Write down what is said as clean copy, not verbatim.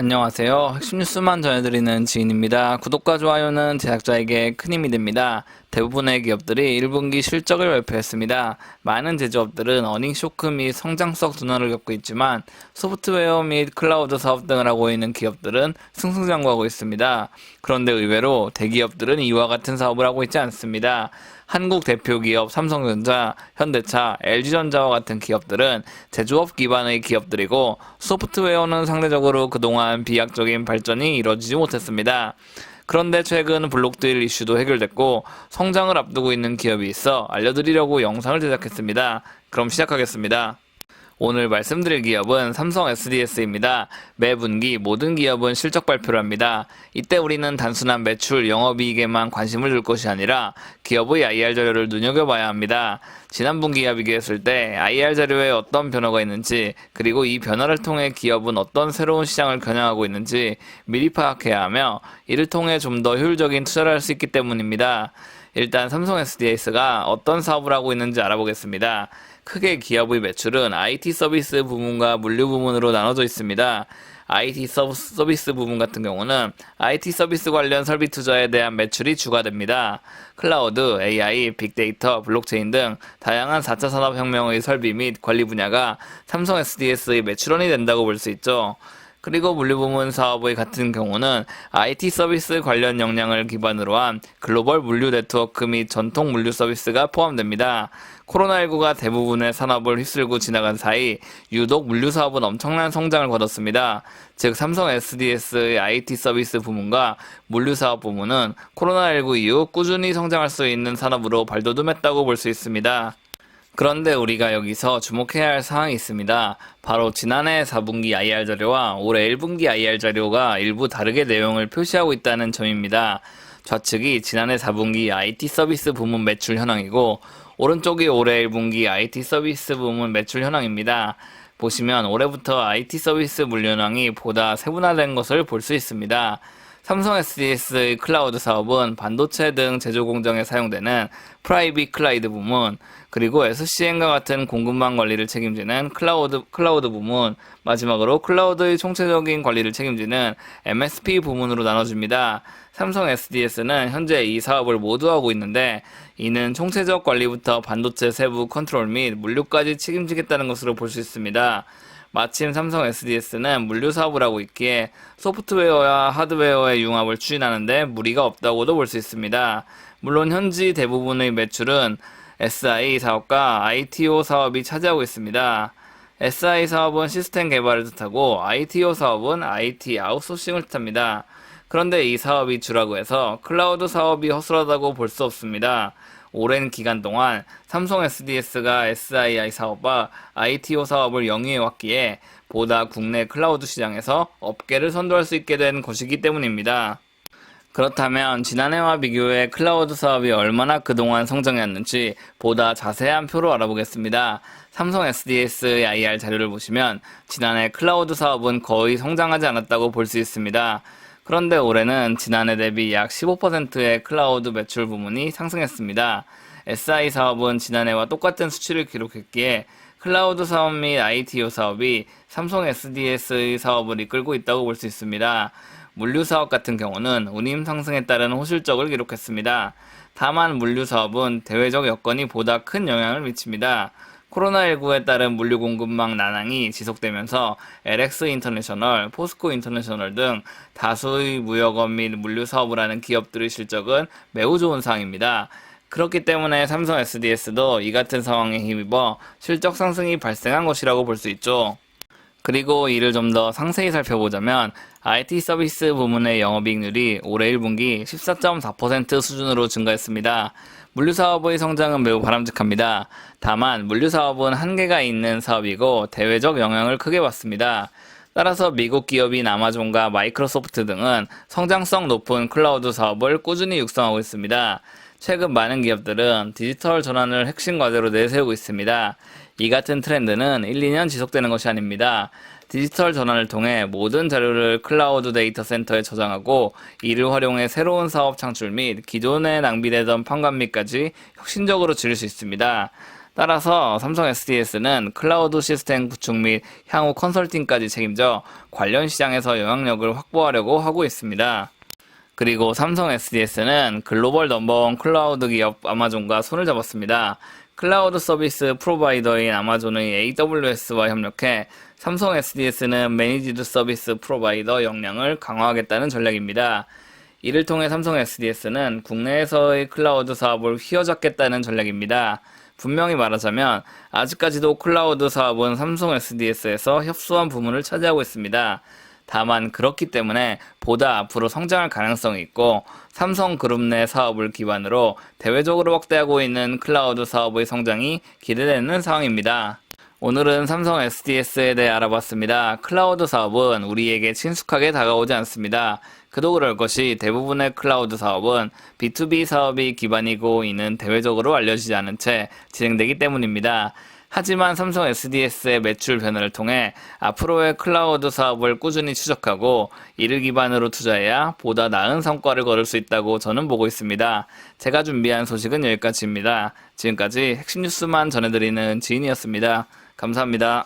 안녕하세요. 핵심 뉴스만 전해드리는 지인입니다. 구독과 좋아요는 제작자에게 큰 힘이 됩니다. 대부분의 기업들이 1분기 실적을 발표했습니다. 많은 제조업들은 어닝 쇼크 및 성장성 둔화를 겪고 있지만 소프트웨어 및 클라우드 사업 등을 하고 있는 기업들은 승승장구하고 있습니다. 그런데 의외로 대기업들은 이와 같은 사업을 하고 있지 않습니다. 한국 대표 기업 삼성전자, 현대차, LG전자와 같은 기업들은 제조업 기반의 기업들이고 소프트웨어는 상대적으로 그동안 비약적인 발전이 이루어지지 못했습니다. 그런데 최근 블록딜 이슈도 해결됐고 성장을 앞두고 있는 기업이 있어 알려드리려고 영상을 제작했습니다. 그럼 시작하겠습니다. 오늘 말씀드릴 기업은 삼성 SDS입니다. 매 분기 모든 기업은 실적 발표를 합니다. 이때 우리는 단순한 매출, 영업이익에만 관심을 둘 것이 아니라 기업의 IR 자료를 눈여겨봐야 합니다. 지난 분기와 비교했을 때 IR 자료에 어떤 변화가 있는지, 그리고 이 변화를 통해 기업은 어떤 새로운 시장을 겨냥하고 있는지 미리 파악해야 하며 이를 통해 좀 더 효율적인 투자를 할 수 있기 때문입니다. 일단 삼성 SDS가 어떤 사업을 하고 있는지 알아보겠습니다. 크게 기업의 매출은 IT 서비스 부문과 물류 부문으로 나눠져 있습니다. IT 서비스 부문 같은 경우는 IT 서비스 관련 설비 투자에 대한 매출이 주가 됩니다. 클라우드, AI, 빅데이터, 블록체인 등 다양한 4차 산업혁명의 설비 및 관리 분야가 삼성 SDS의 매출원이 된다고 볼 수 있죠. 그리고 물류부문 사업의 같은 경우는 IT 서비스 관련 역량을 기반으로 한 글로벌 물류 네트워크 및 전통 물류 서비스가 포함됩니다. 코로나19가 대부분의 산업을 휩쓸고 지나간 사이 유독 물류 사업은 엄청난 성장을 거뒀습니다. 즉 삼성 SDS의 IT 서비스 부문과 물류 사업 부문은 코로나19 이후 꾸준히 성장할 수 있는 산업으로 발돋움했다고 볼 수 있습니다. 그런데 우리가 여기서 주목해야 할 사항이 있습니다. 바로 지난해 4분기 IR 자료와 올해 1분기 IR 자료가 일부 다르게 내용을 표시하고 있다는 점입니다. 좌측이 지난해 4분기 IT 서비스 부문 매출 현황이고 오른쪽이 올해 1분기 IT 서비스 부문 매출 현황입니다. 보시면 올해부터 IT 서비스 물류 현황이 보다 세분화된 것을 볼 수 있습니다. 삼성 SDS의 클라우드 사업은 반도체 등 제조 공정에 사용되는 프라이빗 클라우드 부문, 그리고 SCN과 같은 공급망 관리를 책임지는 클라우드 부문, 마지막으로 클라우드의 총체적인 관리를 책임지는 MSP 부문으로 나눠집니다. 삼성 SDS는 현재 이 사업을 모두 하고 있는데 이는 총체적 관리부터 반도체 세부 컨트롤 및 물류까지 책임지겠다는 것으로 볼 수 있습니다. 마침 삼성 SDS는 물류 사업을 하고 있기에 소프트웨어와 하드웨어의 융합을 추진하는데 무리가 없다고도 볼 수 있습니다. 물론 현지 대부분의 매출은 SI 사업과 ITO 사업이 차지하고 있습니다. SI 사업은 시스템 개발을 뜻하고 ITO 사업은 IT 아웃소싱을 뜻합니다. 그런데 이 사업이 주라고 해서 클라우드 사업이 허술하다고 볼 수 없습니다. 오랜 기간 동안 삼성 SDS가 SII 사업과 ITO 사업을 영위해왔기에 보다 국내 클라우드 시장에서 업계를 선도할 수 있게 된 것이기 때문입니다. 그렇다면 지난해와 비교해 클라우드 사업이 얼마나 그동안 성장했는지 보다 자세한 표로 알아보겠습니다. 삼성 SDS의 IR 자료를 보시면 지난해 클라우드 사업은 거의 성장하지 않았다고 볼 수 있습니다. 그런데 올해는 지난해 대비 약 15%의 클라우드 매출 부문이 상승했습니다. SI 사업은 지난해와 똑같은 수치를 기록했기에 클라우드 사업 및 ITO 사업이 삼성 SDS의 사업을 이끌고 있다고 볼 수 있습니다. 물류 사업 같은 경우는 운임 상승에 따른 호실적을 기록했습니다. 다만 물류 사업은 대외적 여건이 보다 큰 영향을 미칩니다. 코로나19에 따른 물류 공급망 난항이 지속되면서 LX 인터내셔널, 포스코 인터내셔널 등 다수의 무역업 및 물류 사업을 하는 기업들의 실적은 매우 좋은 상황입니다. 그렇기 때문에 삼성 SDS도 이 같은 상황에 힘입어 실적 상승이 발생한 것이라고 볼 수 있죠. 그리고 이를 좀 더 상세히 살펴보자면 IT 서비스 부문의 영업이익률이 올해 1분기 14.4% 수준으로 증가했습니다. 물류사업의 성장은 매우 바람직합니다. 다만 물류사업은 한계가 있는 사업이고 대외적 영향을 크게 받습니다. 따라서 미국 기업인 아마존과 마이크로소프트 등은 성장성 높은 클라우드 사업을 꾸준히 육성하고 있습니다. 최근 많은 기업들은 디지털 전환을 핵심 과제로 내세우고 있습니다. 이 같은 트렌드는 1, 2년 지속되는 것이 아닙니다. 디지털 전환을 통해 모든 자료를 클라우드 데이터 센터에 저장하고 이를 활용해 새로운 사업 창출 및 기존에 낭비되던 판관비까지 혁신적으로 줄일 수 있습니다. 따라서 삼성 SDS는 클라우드 시스템 구축 및 향후 컨설팅까지 책임져 관련 시장에서 영향력을 확보하려고 하고 있습니다. 그리고 삼성 SDS는 글로벌 넘버원 클라우드 기업 아마존과 손을 잡았습니다. 클라우드 서비스 프로바이더인 아마존의 AWS와 협력해 삼성 SDS는 매니지드 서비스 프로바이더 역량을 강화하겠다는 전략입니다. 이를 통해 삼성 SDS는 국내에서의 클라우드 사업을 휘어잡겠다는 전략입니다. 분명히 말하자면 아직까지도 클라우드 사업은 삼성 SDS에서 협소한 부문을 차지하고 있습니다. 다만 그렇기 때문에 보다 앞으로 성장할 가능성이 있고 삼성그룹 내 사업을 기반으로 대외적으로 확대하고 있는 클라우드 사업의 성장이 기대되는 상황입니다. 오늘은 삼성 SDS에 대해 알아봤습니다. 클라우드 사업은 우리에게 친숙하게 다가오지 않습니다. 그도 그럴 것이 대부분의 클라우드 사업은 B2B 사업이 기반이고 이는 대외적으로 알려지지 않은 채 진행되기 때문입니다. 하지만 삼성 SDS의 매출 변화를 통해 앞으로의 클라우드 사업을 꾸준히 추적하고 이를 기반으로 투자해야 보다 나은 성과를 거둘 수 있다고 저는 보고 있습니다. 제가 준비한 소식은 여기까지입니다. 지금까지 핵심 뉴스만 전해드리는 지인이었습니다. 감사합니다.